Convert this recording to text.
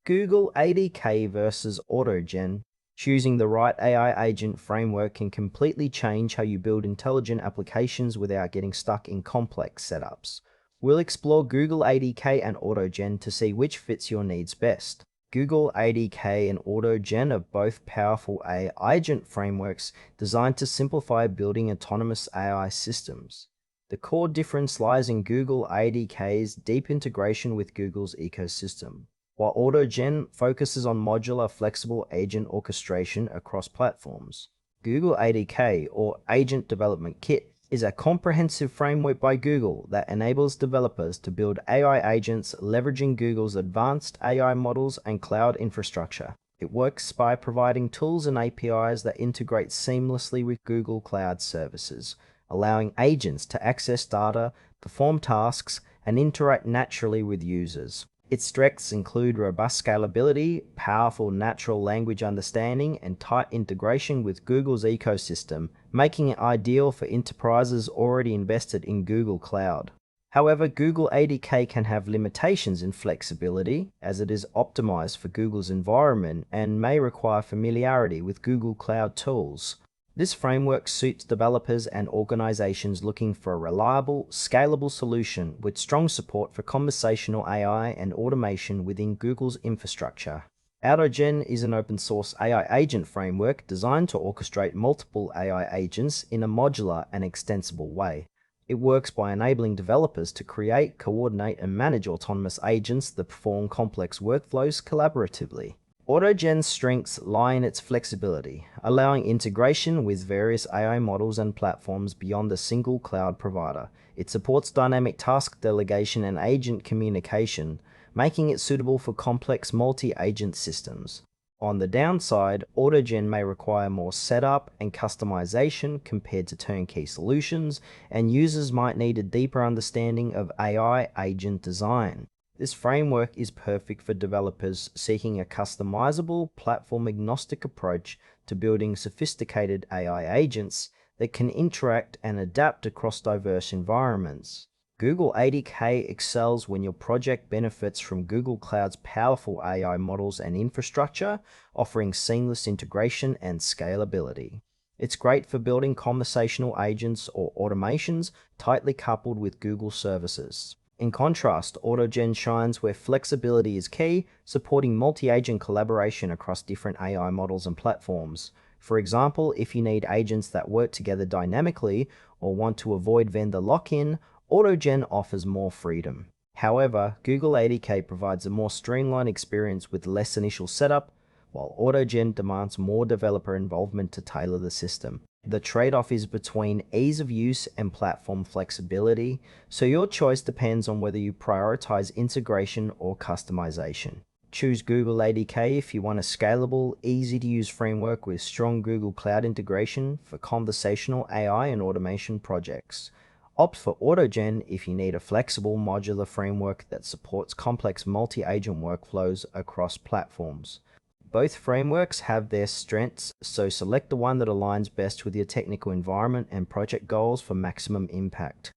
Google ADK versus AutoGen. Choosing the right AI agent framework can completely change how you build intelligent applications without getting stuck in complex setups. We'll explore Google ADK and AutoGen to see which fits your needs best. Google ADK and AutoGen are both powerful AI agent frameworks designed to simplify building autonomous AI systems. The core difference lies in Google ADK's deep integration with Google's ecosystem, while AutoGen focuses on modular, flexible agent orchestration across platforms. Google ADK, or Agent Development Kit, is a comprehensive framework by Google that enables developers to build AI agents leveraging Google's advanced AI models and cloud infrastructure. It works by providing tools and APIs that integrate seamlessly with Google Cloud services, allowing agents to access data, perform tasks, and interact naturally with users. Its strengths include robust scalability, powerful natural language understanding, and tight integration with Google's ecosystem, making it ideal for enterprises already invested in Google Cloud. However, Google ADK can have limitations in flexibility, as it is optimized for Google's environment and may require familiarity with Google Cloud tools. This framework suits developers and organizations looking for a reliable, scalable solution with strong support for conversational AI and automation within Google's infrastructure. AutoGen is an open-source AI agent framework designed to orchestrate multiple AI agents in a modular and extensible way. It works by enabling developers to create, coordinate, and manage autonomous agents that perform complex workflows collaboratively. AutoGen's strengths lie in its flexibility, allowing integration with various AI models and platforms beyond a single cloud provider. It supports dynamic task delegation and agent communication, making it suitable for complex multi-agent systems. On the downside, AutoGen may require more setup and customization compared to turnkey solutions, and users might need a deeper understanding of AI agent design. This framework is perfect for developers seeking a customizable, platform-agnostic approach to building sophisticated AI agents that can interact and adapt across diverse environments. Google ADK excels when your project benefits from Google Cloud's powerful AI models and infrastructure, offering seamless integration and scalability. It's great for building conversational agents or automations tightly coupled with Google services. In contrast, AutoGen shines where flexibility is key, supporting multi-agent collaboration across different AI models and platforms. For example, if you need agents that work together dynamically or want to avoid vendor lock-in, AutoGen offers more freedom. However, Google ADK provides a more streamlined experience with less initial setup, while AutoGen demands more developer involvement to tailor the system. The trade-off is between ease of use and platform flexibility, so your choice depends on whether you prioritize integration or customization. Choose Google ADK if you want a scalable, easy-to-use framework with strong Google Cloud integration for conversational AI and automation projects. Opt for AutoGen if you need a flexible, modular framework that supports complex multi-agent workflows across platforms. Both frameworks have their strengths, so select the one that aligns best with your technical environment and project goals for maximum impact.